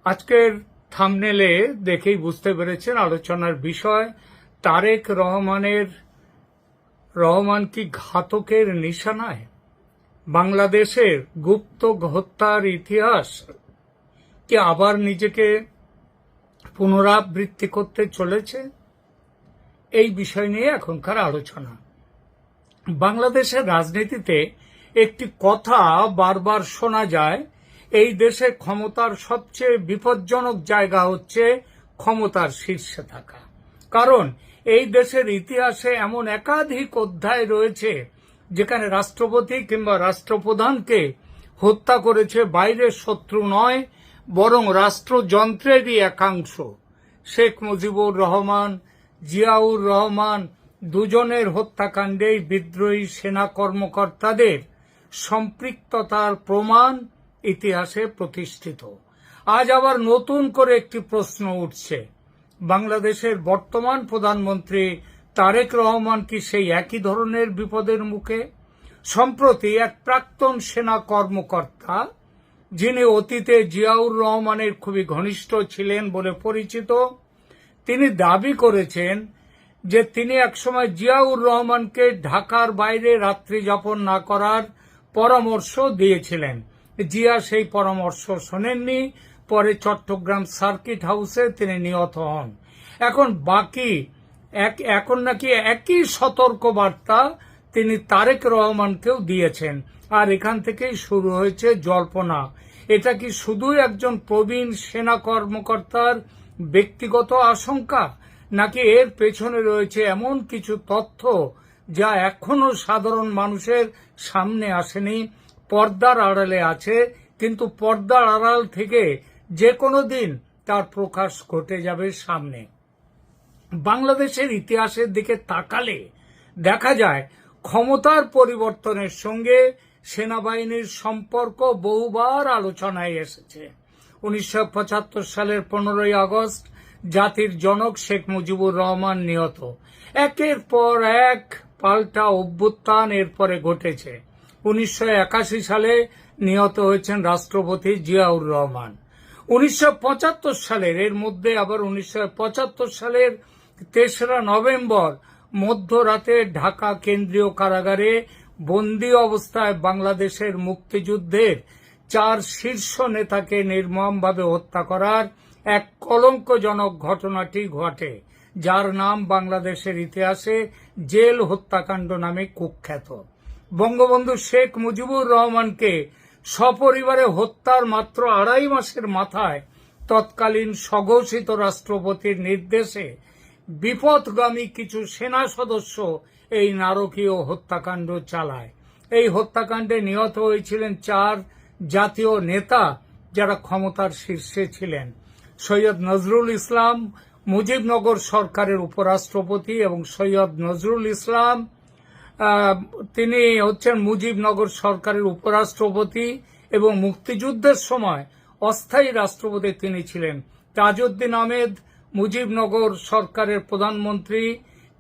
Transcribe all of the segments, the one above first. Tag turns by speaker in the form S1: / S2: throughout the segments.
S1: আজকের থাম্বনেলে দেখেই বুঝতে পেরেছেন আলোচনার বিষয় তারেক রহমান কি ঘাতকের নিশানায়? বাংলাদেশের গুপ্ত হত্যার ইতিহাস কি আবার নিজেকে পুনরাবৃত্তি করতে চলেছে? এই বিষয় নিয়ে এখনকার আলোচনা। বাংলাদেশের রাজনীতিতে একটি কথা বারবার শোনা যায়, এই দেশে ক্ষমতার সবচেয়ে বিপজ্জনক জায়গা হচ্ছে ক্ষমতার শীর্ষে থাকা। কারণ এই দেশের ইতিহাসে এমন একাধিক অধ্যায় রয়েছে যেখানে রাষ্ট্রপতি কিংবা রাষ্ট্রপ্রধানকে হত্যা করেছে বাইরের শত্রু নয়, বরং রাষ্ট্রযন্ত্রেরই একাংশ। শেখ মুজিবুর রহমান, জিয়াউর রহমান দুজনের হত্যাকাণ্ডেই বিদ্রোহী সেনা কর্মকর্তাদের সম্পৃক্ততার প্রমাণ ইতিহাসে প্রতিষ্ঠিত। আজ আবার নতুন করে একটি প্রশ্ন উঠছে, বাংলাদেশের বর্তমান প্রধানমন্ত্রী তারেক রহমান কি সেই একই ধরনের বিপদের মুখে? সম্প্রতি এক প্রাক্তন সেনা কর্মকর্তা, যিনি অতীতে জিয়াউর রহমানের খুবই ঘনিষ্ঠ ছিলেন বলে পরিচিত, তিনি দাবি করেছেন যে তিনি একসময় জিয়াউর রহমানকে ঢাকার বাইরে রাত্রি যাপন না করার পরামর্শ দিয়েছিলেন। জিয়া সেই পরামর্শ শোনেননি, পরে চট্টগ্রাম সার্কিট হাউসে তিনি নিহত হন। এখন নাকি একই সতর্ক বার্তা তিনি তারেক রহমানকেও দিয়েছেন, আর এখান থেকেই শুরু হয়েছে জল্পনা। এটা কি শুধু একজন প্রবীণ সেনা কর্মকর্তার ব্যক্তিগত আশঙ্কা, নাকি এর পেছনে রয়েছে এমন কিছু তথ্য যা এখনো সাধারণ মানুষের সামনে আসেনি, পর্দার আড়ালে আছে, কিন্তু পর্দার আড়াল থেকে যে কোনো দিন তার প্রকাশ ঘটে যাবে সামনে? বাংলাদেশের ইতিহাসের দিকে তাকালে দেখা যায় ক্ষমতার পরিবর্তনের সঙ্গে সেনাবাহিনীর সম্পর্ক বহুবার আলোচনায় এসেছে। 1975 সালের 15ই আগস্ট জাতির জনক শেখ মুজিবুর রহমান নিহত। একের পর এক পাল্টা অভ্যুত্থান এরপরে ঘটেছে। 1981 সালে নিহত হয়েছেন রাষ্ট্রপতি জিয়াউর রহমান। 1975 সালের এর মধ্যে আবার 1975 সালের 3রা নভেম্বর মধ্যরাতে ঢাকা কেন্দ্রীয় কারাগারে বন্দী অবস্থায় বাংলাদেশের মুক্তিযুদ্ধের 4 শীর্ষ নেতাকে নির্মমভাবে হত্যা করার এক কলঙ্কজনক ঘটনাটি ঘটে, যার নাম বাংলাদেশের ইতিহাসে জেল হত্যাকাণ্ড নামে কুখ্যাত। বঙ্গবন্ধু শেখ মুজিবুর রহমানকে সপরিবারে হত্যার মাত্র 2.5 মাসের মাথায় তৎকালীন স্বঘোষিত রাষ্ট্রপতির নির্দেশে বিপথগামী কিছু সেনা সদস্য এই নারকীয় হত্যাকাণ্ড চালায়। এই হত্যাকাণ্ডে নিহত হয়েছিলেন 4 জাতীয় নেতা যারা ক্ষমতার শীর্ষে ছিলেন। সৈয়দ নজরুল ইসলাম, মুজিবনগর সরকারের উপরাষ্ট্রপতি, এবং সৈয়দ নজরুল ইসলাম তিনি হচ্ছেন মুজিবনগর সরকারের উপরাষ্ট্রপতি এবং মুক্তিযুদ্ধের সময় অস্থায়ী রাষ্ট্রপতি তিনি ছিলেন। তাজউদ্দিন আহমেদ মুজিবনগর সরকারের প্রধানমন্ত্রী,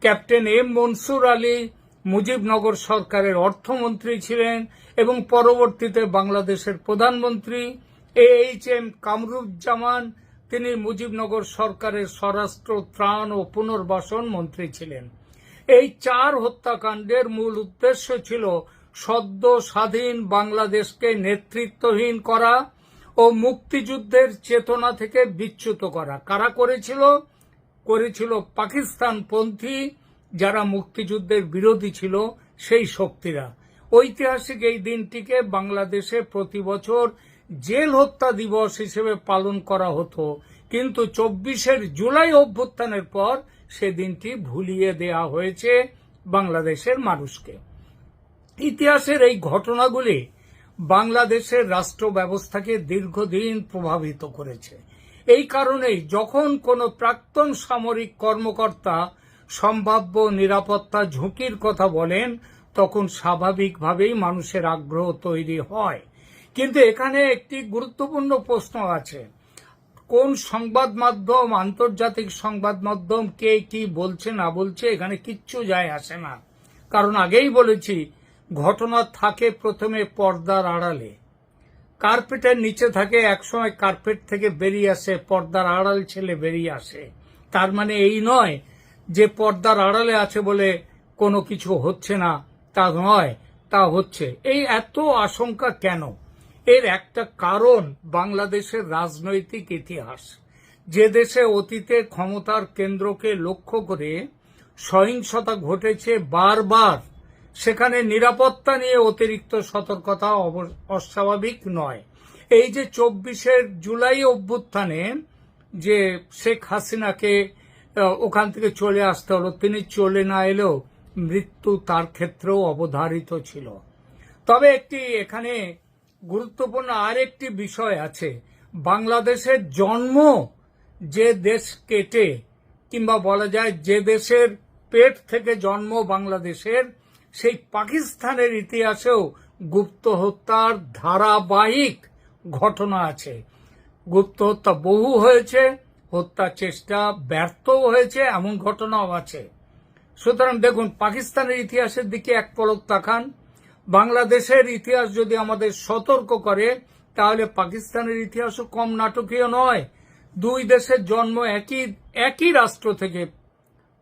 S1: ক্যাপ্টেন এম মনসুর আলী মুজিবনগর সরকারের অর্থমন্ত্রী ছিলেন এবং পরবর্তীতে বাংলাদেশের প্রধানমন্ত্রী। এইচ.এম. কামরুজ্জামান তিনি মুজিবনগর সরকারের স্বরাষ্ট্র, ত্রাণ ও পুনর্বাসন মন্ত্রী ছিলেন। এই 4 হত্যাকাণ্ডের মূল উদ্দেশ্য ছিল সদ্য স্বাধীন বাংলাদেশকে নেতৃত্বহীন করা ও মুক্তিযুদ্ধের চেতনা থেকে বিচ্যুত করা। কারা করেছিল পাকিস্তানপন্থী যারা মুক্তিযুদ্ধের বিরোধী ছিল, সেই শক্তিরা। ঐতিহাসিক এই দিনটিকে বাংলাদেশে প্রতি বছর জেল হত্যা দিবস হিসেবে পালন করা হতো, কিন্তু 24 জুলাই অভ্যুত্থানের পর সেদিনটি ভুলিয়ে দেয়া হয়েছে বাংলাদেশের মানুষকে। ইতিহাসের এই ঘটনাগুলি বাংলাদেশের রাষ্ট্র ব্যবস্থাকে দীর্ঘদিন প্রভাবিত করেছে। এই কারণেই যখন কোনো প্রাক্তন সামরিক কর্মকর্তা সম্ভাব্য নিরাপত্তা ঝুঁকির কথা বলেন, তখন স্বাভাবিকভাবেই মানুষের আগ্রহ তৈরি হয়। কিন্তু এখানে একটি গুরুত্বপূর্ণ প্রশ্ন আছে, কোন সংবাদ মাধ্যম, আন্তর্জাতিক সংবাদ মাধ্যম কে কি বলছে না বলছে এখানে কিচ্ছু যায় আসে না। কারণ আগেই বলেছি, ঘটনা থাকে প্রথমে পর্দার আড়ালে। কার্পেটের নিচে থাকে, একসময় কার্পেট থেকে বেরিয়ে আসে, পর্দার আড়াল ছেলে বেরিয়ে আসে। তার মানে এই নয় যে পর্দার আড়ালে আছে বলে কোনো কিছু হচ্ছে না, তা নয়, তা হচ্ছে। এই এত আশঙ্কা কেন? এর একটা কারণ বাংলাদেশের রাজনৈতিক ইতিহাস। যে দেশে অতীতে ক্ষমতার কেন্দ্রকে লক্ষ্য করে সহিংসতা ঘটেছে বারবার, সেখানে নিরাপত্তা নিয়ে অতিরিক্ত সতর্কতা অস্বাভাবিক নয়। এই যে 24শে জুলাই অভ্যুত্থানে যে শেখ হাসিনাকে ওখান থেকে চলে আসতে হলো, তিনি চলে না এলেও মৃত্যু তার ক্ষেত্রেও অবধারিত ছিল। তবে একটি এখানে গুরুত্বপূর্ণ আরেকটি বিষয় আছে। বাংলাদেশের জন্ম যে দেশ কেটে, কিংবা বলা যায় যে দেশের পেট থেকে জন্ম বাংলাদেশের, সেই পাকিস্তানের ইতিহাসেও গুপ্ত হত্যার ধারাবাহিক ঘটনা আছে। গুপ্ত হত্যা বহু হয়েছে, হত্যা চেষ্টা ব্যর্থও হয়েছে, এমন ঘটনাও আছে। সুতরাং দেখুন, পাকিস্তানের ইতিহাসের দিকে এক পলক তাকান। বাংলাদেশের ইতিহাস যদি আমাদের সতর্ক করে, তাহলে পাকিস্তানের ইতিহাসও কম নাটকীয় নয়। দুই দেশের জন্ম একই রাষ্ট্র থেকে,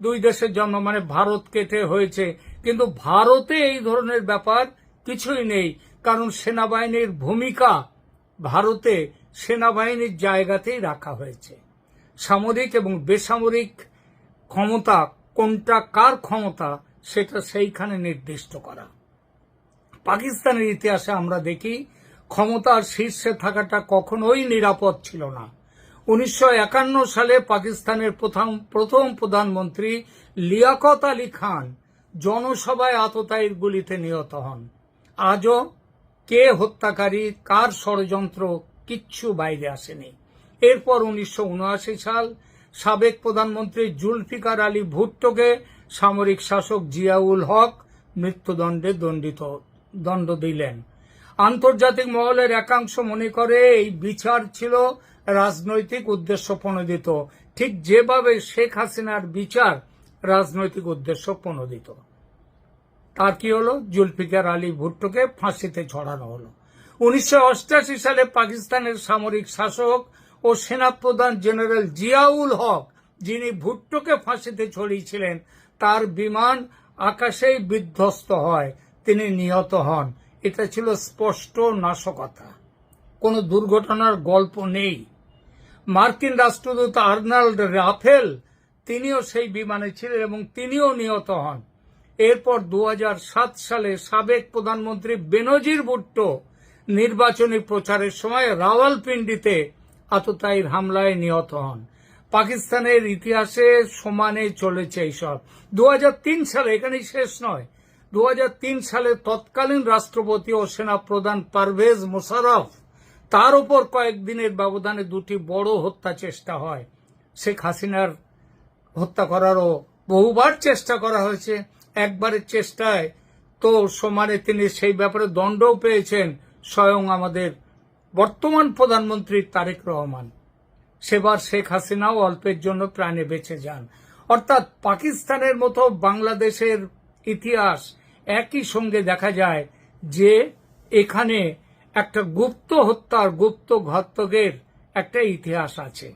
S1: দুই দেশের জন্ম মানে ভারত কেটে হয়েছে, কিন্তু ভারতে এই ধরনের ব্যাপার কিছুই নেই। কারণ সেনাবাহিনীর ভূমিকা ভারতে সেনাবাহিনীর জায়গাতেই রাখা হয়েছে। সামরিক এবং বেসামরিক ক্ষমতা কোনটা কার ক্ষমতা, সেটা সেইখানে নির্দিষ্ট করা। পাকিস্তানের ইতিহাসে আমরা দেখি ক্ষমতার শীর্ষে থাকাটা কখনোই নিরাপদ ছিল না। 1951 সালে পাকিস্তানের প্রথম প্রধানমন্ত্রী লিয়াকত আলী খান জনসভায় আততায়ীর গুলিতে নিহত হন। আজও কে হত্যাকারী, কার ষড়যন্ত্র, কিচ্ছু বাইরে আসেনি। এরপর 1979 সাল সাবেক প্রধানমন্ত্রী জুলফিকার আলী ভুট্টোকে সামরিক শাসক জিয়াউল হক মৃত্যুদণ্ডে দণ্ড দিলেন। আন্তর্জাতিক মহলের একাংশ মনে করে এই বিচার ছিল রাজনৈতিক উদ্দেশ্য প্রণোদিত, ঠিক যেভাবে শেখ হাসিনার বিচার রাজনৈতিক উদ্দেশ্য প্রণোদিত। তার কি হলো? জুলফিকার আলী ভুট্টোকে ফাঁসিতে ঝরানো হলো। 1988 সালে পাকিস্তানের সামরিক শাসক ও সেনাপ্রধান জেনারেল জিয়াউল হক, যিনি ভুট্টোকে ফাঁসিতে ছড়িয়েছিলেন, তার বিমান আকাশেই বিধ্বস্ত হয়, তিনি নিহত হন। এটা ছিল স্পষ্ট নাশকতা, কোনো দুর্ঘটনার গল্প নেই। মার্কিন রাষ্ট্রদূত আর্নল্ড রাফেল, তিনিও সেই বিমানে ছিলেন এবং তিনিও নিহত হন। এরপর 2007 সালে সাবেক প্রধানমন্ত্রী বেনজির ভুট্টো নির্বাচনী প্রচারের সময় রাওয়ালপিন্ডিতে আততায়ীর হামলায় নিহত হন। পাকিস্তানের ইতিহাসে সমানে চলেছে এইসব। 2003 সালে, এখানেই শেষ নয়, 2003 সালে তৎকালীন রাষ্ট্রপতি ও সেনাপ্রধান পারভেজ মোশাররফ, তার উপর কয়েকদিনের ব্যবধানে দুটি বড় হত্যা চেষ্টা হয়। শেখ হাসিনার হত্যা করারও বহুবার চেষ্টা করা হয়েছে। একবারের চেষ্টায় তো সমানে তিনি সেই ব্যাপারে দণ্ডও পেয়েছেন স্বয়ং আমাদের বর্তমান প্রধানমন্ত্রী তারেক রহমান। সেবার শেখ হাসিনাও অল্পের জন্য প্রাণে বেঁচে যান। অর্থাৎ পাকিস্তানের মতো বাংলাদেশের ইতিহাস একই সঙ্গে দেখা যায় যে এখানে একটা গুপ্ত হত্যার, গুপ্ত ঘাতকের একটা ইতিহাস আছে।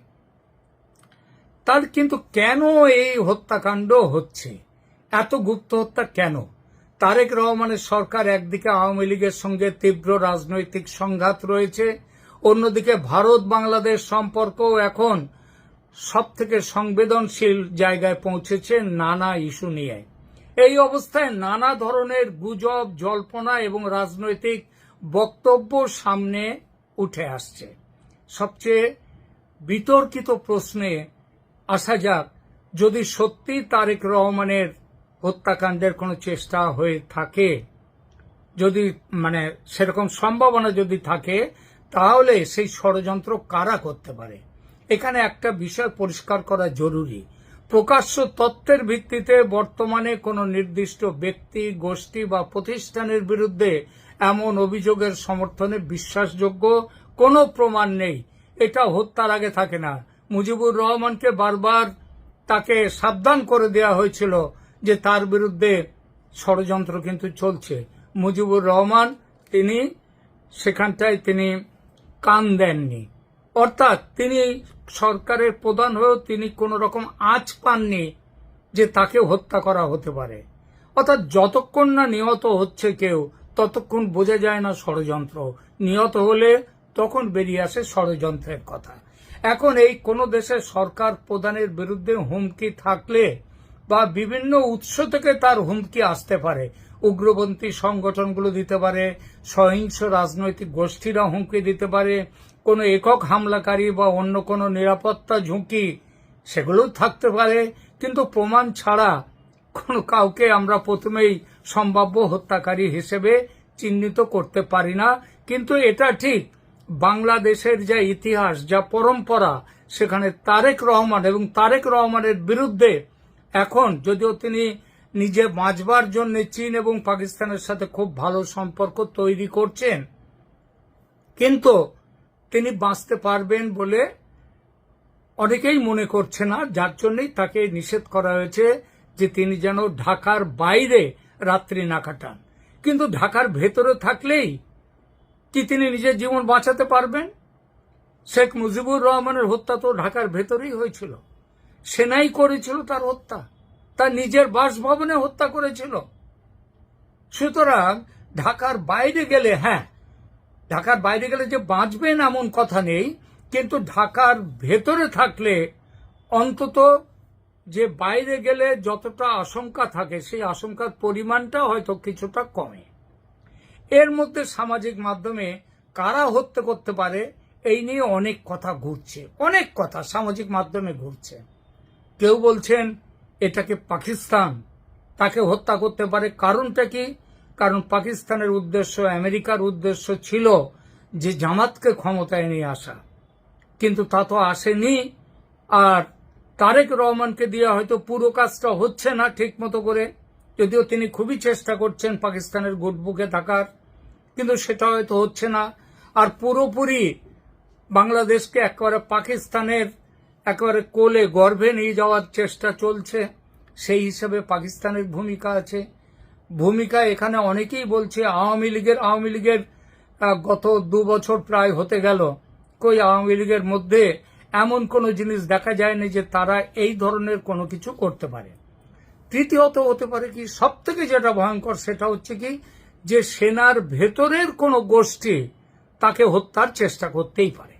S1: তার কিন্তু কেন এই হত্যাকাণ্ড হচ্ছে, এত গুপ্ত হত্যা কেন? তারেক রহমানের সরকার একদিকে আওয়ামী লীগের সঙ্গে তীব্র রাজনৈতিক সংঘাত রয়েছে, অন্যদিকে ভারত বাংলাদেশ সম্পর্কও এখন সবথেকে সংবেদনশীল জায়গায় পৌঁছেছে নানা ইস্যু নিয়ে। এই অবস্থায় নানা ধরনের গুজব, জল্পনা এবং রাজনৈতিক বক্তব্য সামনে উঠে আসছে। সবচেয়ে বিতর্কিত প্রশ্নে আসা যাক, যদি সত্যি তারেক রহমানের হত্যাকাণ্ডের কোনো চেষ্টা হয়ে থাকে, যদি সেরকম সম্ভাবনা যদি থাকে, তাহলে সেই ষড়যন্ত্র কারা করতে পারে? এখানে একটা বিষয় পরিষ্কার করা জরুরি। প্রকাশ্য তথ্যের ভিত্তিতে বর্তমানে কোনো নির্দিষ্ট ব্যক্তি, গোষ্ঠী বা প্রতিষ্ঠানের বিরুদ্ধে এমন অভিযোগের সমর্থনে বিশ্বাসযোগ্য কোনো প্রমাণ নেই। এটা হত্যার আগে থাকে না। মুজিবুর রহমানকে বারবার তাকে সাবধান করে দেওয়া হয়েছিল যে তার বিরুদ্ধে ষড়যন্ত্র কিন্তু চলছে। মুজিবুর রহমান তিনি সেখানটায় তিনি কান দেননি, অর্থাৎ তিনি সরকারের প্রধান হয়েও তিনি কোন রকম আঁচ পাননি যে তাকে হত্যা করা হতে পারে। অর্থাৎ যতক্ষণ না নিহত হচ্ছে কেউ ততক্ষণ বোঝা যায় না ষড়যন্ত্র, নিহত হলে তখন বেরিয়ে আসে ষড়যন্ত্রের কথা। এখন এই কোন দেশের সরকার প্রধানের বিরুদ্ধে হুমকি থাকলে বা বিভিন্ন উৎস থেকে তার হুমকি আসতে পারে, উগ্রপন্থী সংগঠনগুলো দিতে পারে, সহিংস রাজনৈতিক গোষ্ঠীরা হুমকি দিতে পারে, কোনো একক হামলাকারী বা অন্য কোনো নিরাপত্তা ঝুঁকি সেগুলো থাকতে পারে, কিন্তু প্রমাণ ছাড়া কোনো কাউকে আমরা প্রথমেই সম্ভাব্য হত্যাকারী হিসেবে চিহ্নিত করতে পারি না। কিন্তু এটা ঠিক, বাংলাদেশের যা ইতিহাস, যা পরম্পরা, সেখানে তারেক রহমান এবং তারেক রহমানের বিরুদ্ধে এখন যদিও তিনি নিজে বাঁচবার জন্য চীন এবং পাকিস্তানের সাথে খুব ভালো সম্পর্ক তৈরি করছেন, কিন্তু তিনি বাঁচতে পারবেন বলে অনেকেই মনে করছে না, যার জন্যই তাকে নিষেধ করা হয়েছে যে তিনি যেন ঢাকার বাইরে রাত্রি না কাটান। কিন্তু ঢাকার ভেতরে থাকলেই কি তিনি নিজের জীবন বাঁচাতে পারবেন? শেখ মুজিবুর রহমানের হত্যা তো ঢাকার ভেতরেই হয়েছিল, সেনাই করেছিল তার হত্যা, তার নিজের বাসভবনে হত্যা করেছিল। সুতরাং ঢাকার বাইরে গেলে, হ্যাঁ, ঢাকার বাইরে গেলে যে বাঁচবেন এমন কথা নেই, কিন্তু ঢাকার ভেতরে থাকলে অন্তত যে বাইরে গেলে যতটা আশঙ্কা থাকে সেই আশঙ্কার পরিমাণটা হয়তো কিছুটা কমে। এর মধ্যে সামাজিক মাধ্যমে কারা হত্যা করতে পারে এই নিয়ে অনেক কথা ঘুরছে, অনেক কথা সামাজিক মাধ্যমে ঘুরছে। কেউ বলছেন এটাকে পাকিস্তান তাকে হত্যা করতে পারে। কারণটা কি? কারণ পাকিস্তানের উদ্দেশ্য, আমেরিকার উদ্দেশ্য ছিল যে জামাতকে ক্ষমতায় নিয়ে আসা, কিন্তু তা তো আসেনি। আর তারেক রহমানকে দিয়ে হয়তো পুরো কাজটা হচ্ছে না ঠিক মতো করে, যদিও তিনি খুবই চেষ্টা করছেন পাকিস্তানের গুডবুকে থাকার, কিন্তু সেটা হয়তো হচ্ছে না। আর পুরোপুরি বাংলাদেশকে একেবারে পাকিস্তানের একেবারে কোলে গর্ভে নিয়ে যাওয়ার চেষ্টা চলছে, সেই হিসেবে পাকিস্তানের ভূমিকা আছে। ভূমিকা এখানে অনেকেই বলছে আওয়ামী লীগের গত 2 বছর প্রায় হতে গেল, কই আওয়ামী লীগের মধ্যে এমন কোনো জিনিস দেখা যায়নি যে তারা এই ধরনের কোনো কিছু করতে পারে। তৃতীয়ত হতে পারে কি, সব থেকে যেটা ভয়ঙ্কর সেটা হচ্ছে কি, যে সেনার ভেতরের কোনো গোষ্ঠী তাকে হত্যার চেষ্টা করতেই পারে।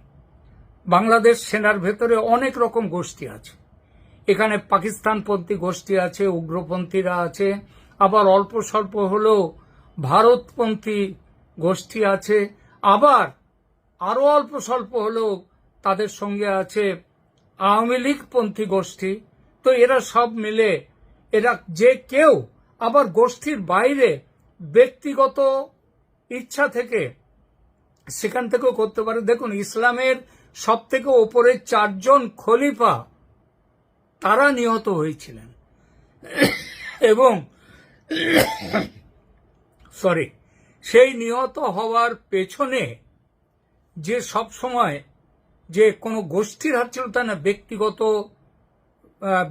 S1: বাংলাদেশ সেনার ভেতরে অনেক রকম গোষ্ঠী আছে, এখানে পাকিস্তানপন্থী গোষ্ঠী আছে, উগ্রপন্থীরা আছে, আবার অল্প স্বল্প হলেও ভারতপন্থী গোষ্ঠী আছে, আবার আরো অল্প স্বল্প হলেও তাদের সঙ্গে আছে আওয়ামী লীগপন্থী গোষ্ঠী। তো এরা সব মিলে এরা যে কেউ আবার গোষ্ঠীর বাইরে ব্যক্তিগত ইচ্ছা থেকে সেখান থেকেও করতে পারে। দেখুন, ইসলামের সব থেকে ওপরে 4 জন খলিফা তারা নিহত হয়েছিলেন এবং সেই নিহত হওয়ার পেছনে যে সব সময় যে কোনো গোষ্ঠীর হাত ছিল তা না,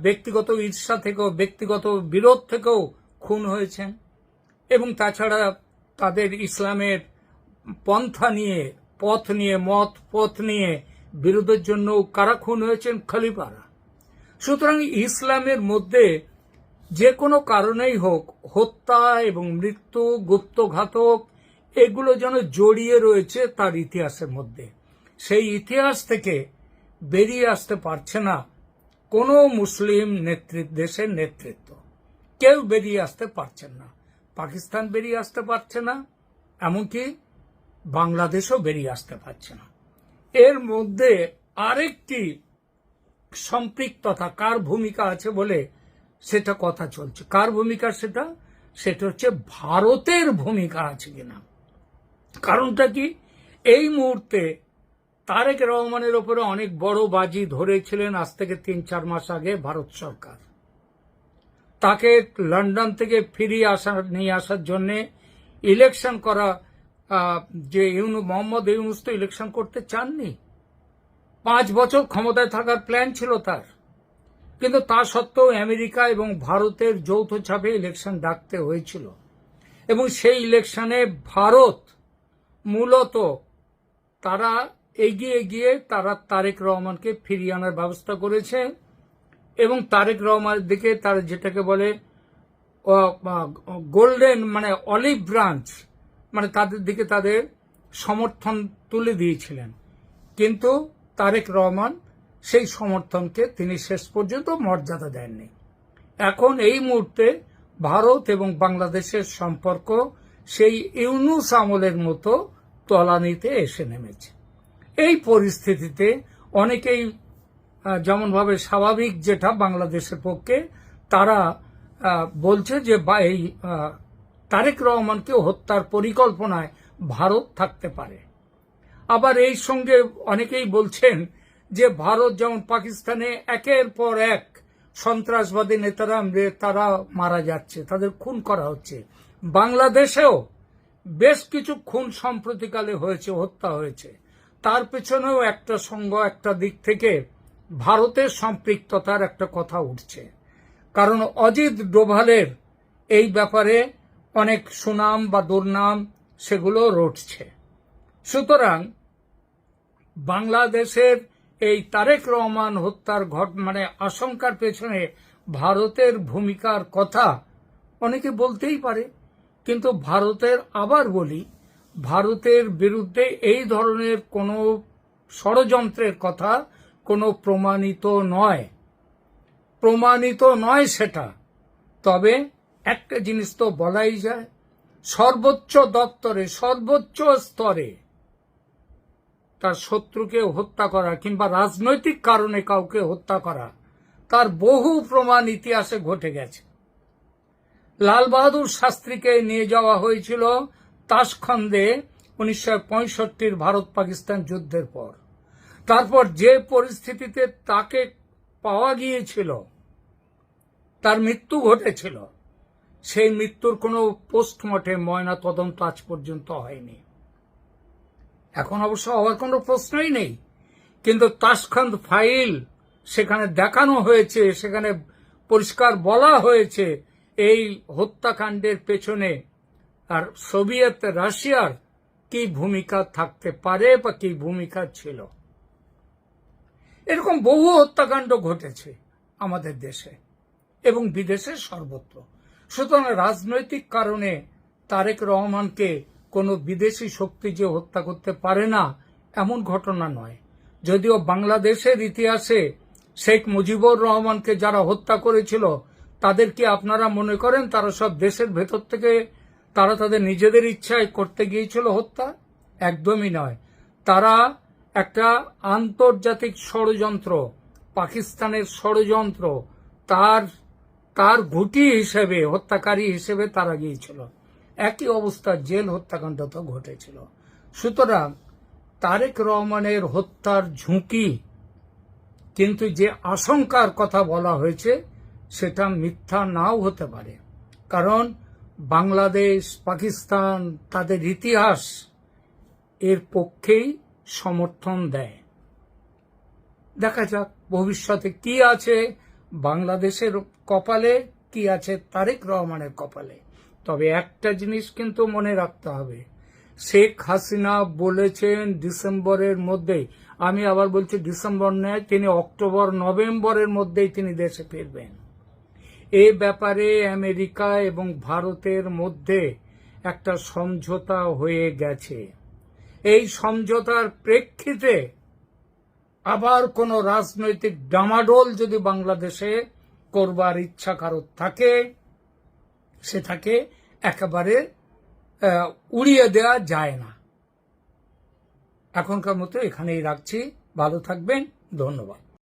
S1: ব্যক্তিগত ঈর্ষা থেকেও, ব্যক্তিগত বিরোধ থেকেও খুন হয়েছেন। এবং তাছাড়া তাদের ইসলামের পন্থা নিয়ে, পথ নিয়ে বিরোধের জন্য কারা খুন হয়েছেন? খলিফারা। সুতরাং ইসলামের মধ্যে যে কোনো কারণেই হোক হত্যা এবং মৃত্যু, গুপ্তঘাতক, এগুলো যেন জড়িয়ে রয়েছে তার ইতিহাসের মধ্যে। সেই ইতিহাস থেকে বেরিয়ে আসতে পারছে না কোনো মুসলিম দেশের নেতৃত্ব, কেউ বেরিয়ে আসতে পারছেন না। পাকিস্তান বেরিয়ে আসতে পারছে না, এমনকি বাংলাদেশও বেরিয়ে আসতে পারছে না। এর মধ্যে আরেকটি সম্পৃক্ততা, কার ভূমিকা আছে বলে সেটা কথা চলছে। কার ভূমিকা? সেটা হচ্ছে ভারতের ভূমিকা আছে কিনা। কারণটা কি, এই মুহূর্তে তারেক রহমানের ওপরে অনেক বড় বাজি ধরেছিলেন আজ থেকে 3-4 মাস আগে ভারত সরকার। তাকে লন্ডন থেকে নিয়ে আসার জন্য ইলেকশন করা, যে মোহাম্মদ ইউনূস তো ইলেকশন করতে চাননি, 5 বছর ক্ষমতায় থাকার প্ল্যান ছিল তার, কিন্তু তা সত্ত্বেও আমেরিকা এবং ভারতের যৌথ চাপে ইলেকশন ডাকতে হয়েছিল। এবং সেই ইলেকশনে ভারত মূলত তারা এগিয়ে গিয়ে তারা তারেক রহমানকে ফিরিয়ে আনার ব্যবস্থা করেছে এবং তারেক রহমানের দিকে তারা যেটাকে বলে গোল্ডেন মানে অলিভ ব্রাঞ্চ মানে তাদের দিকে তাদের সমর্থন তুলে দিয়েছিলেন, কিন্তু তারেক রহমান সেই সমর্থনকে তিনি শেষ পর্যন্ত মর্যাদা দেননি। এখন এই মুহূর্তে ভারত এবং বাংলাদেশের সম্পর্ক সেই ইউনূস আমলের মতো তলানিতে এসে নেমেছে। এই পরিস্থিতিতে অনেকেই যেমনভাবে স্বাভাবিক যেটা বাংলাদেশের পক্ষে তারা বলছে যে এই তারেক রহমানকে হত্যার পরিকল্পনায় ভারত থাকতে পারে। আবার এই সঙ্গে অনেকেই বলছেন যে ভারত যেমন পাকিস্তানে একের পর এক সন্ত্রাসবাদী নেতারা তারা মারা যাচ্ছে, তাদের খুন করা হচ্ছে, বাংলাদেশেও বেশ কিছু খুন সম্প্রতিকালে হয়েছে, হত্যা হয়েছে, তার পেছনেও একটা সঙ্গ একটা দিক থেকে ভারতের সম্পৃক্ততার একটা কথা উঠছে। কারণ অজিত ডোভালের এই ব্যাপারে অনেক সুনাম বা দুর্নাম সেগুলো রটছে। সুতরাং বাংলাদেশের এই তারেক রহমান হত্যার মানে আশঙ্কার পেছনে ভারতের ভূমিকার কথা অনেকে বলতেই পারে, কিন্তু ভারতের আবার বলি, ভারতের বিরুদ্ধে এই ধরনের কোনো ষড়যন্ত্রের কথা কোনো প্রমাণিত নয় সেটা। তবে একটা জিনিস তো বলাই যায়, সর্বোচ্চ দপ্তরে সর্বোচ্চ স্তরে তার শত্রুকে হত্যা করা কিংবা রাজনৈতিক কারণে কাউকে হত্যা করা তার বহু প্রমাণ ইতিহাসে ঘটে গেছে। লাল বাহাদুর শাস্ত্রীকে নিয়ে যাওয়া হয়েছিল তাশখন্দে 1965 ভারত পাকিস্তান যুদ্ধের পর। তারপর যে পরিস্থিতিতে তাকে পাওয়া গিয়েছিল, তার মৃত্যু ঘটেছিল, সেই মৃত্যুর কোনো পোস্টমর্টেম ময়না তদন্ত আজ পর্যন্ত হয়নি। এখন অবশ্য হওয়ার কোনো প্রশ্নই নেই, কিন্তু তাশখন্দ ফাইল সেখানে দেখানো হয়েছে, সেখানে পরিষ্কার বলা হয়েছে এই হত্যাকাণ্ডের পেছনে আর সোভিয়েত রাশিয়ার কি ভূমিকা থাকতে পারে বা কি ভূমিকা ছিল। এরকম বহু হত্যাকাণ্ড ঘটেছে আমাদের দেশে এবং বিদেশে সর্বত্র। সুতরাং রাজনৈতিক কারণে তারেক রহমানকে কোনো বিদেশি শক্তি যে হত্যা করতে পারে না এমন ঘটনা নয়। যদিও বাংলাদেশের ইতিহাসে শেখ মুজিবুর রহমানকে যারা হত্যা করেছিল তাদের কি আপনারা মনে করেন তারা সব দেশের ভেতর থেকে তারা তাদের নিজেদের ইচ্ছায় করতে গিয়েছিল হত্যা? একদমই নয়। তারা একটা আন্তর্জাতিক ষড়যন্ত্র, পাকিস্তানের ষড়যন্ত্র, তার ঘুঁটি হিসেবে, হত্যাকারী হিসেবে তারা গিয়েছিল। একই অবস্থা জেল হত্যাকাণ্ড তো ঘটেছিল। সুতরাং তারেক রহমানের হত্যার ঝুঁকি, কিন্তু যে আশঙ্কার কথা বলা হয়েছে সেটা মিথ্যা নাও হতে পারে। কারণ বাংলাদেশ, পাকিস্তান তাদের ইতিহাস এর পক্ষেই সমর্থন দেয়। দেখা যাক ভবিষ্যতে কি আছে বাংলাদেশের কপালে, কি আছে তারেক রহমানের কপালে। তবে একটা জিনিস কিন্তু মনে রাখতে হবে, শেখ হাসিনা বলেছেন ডিসেম্বরের মধ্যেই, আমি আবার বলছি ডিসেম্বর নয়, তিনি অক্টোবর নভেম্বরের মধ্যেই তিনি দেশে ফিরবেন। এ ব্যাপারে আমেরিকা এবং ভারতের মধ্যে একটা সমঝোতা হয়ে গেছে। এই সমঝোতার প্রেক্ষিতে আবার কোন রাজনৈতিক ডামাডোল যদি বাংলাদেশে করবার ইচ্ছা কারো থাকে, সেটাকে একেবারে উড়িয়ে দেওয়া যায় না। এখনকার মতো এখানেই রাখছি। ভালো থাকবেন, ধন্যবাদ।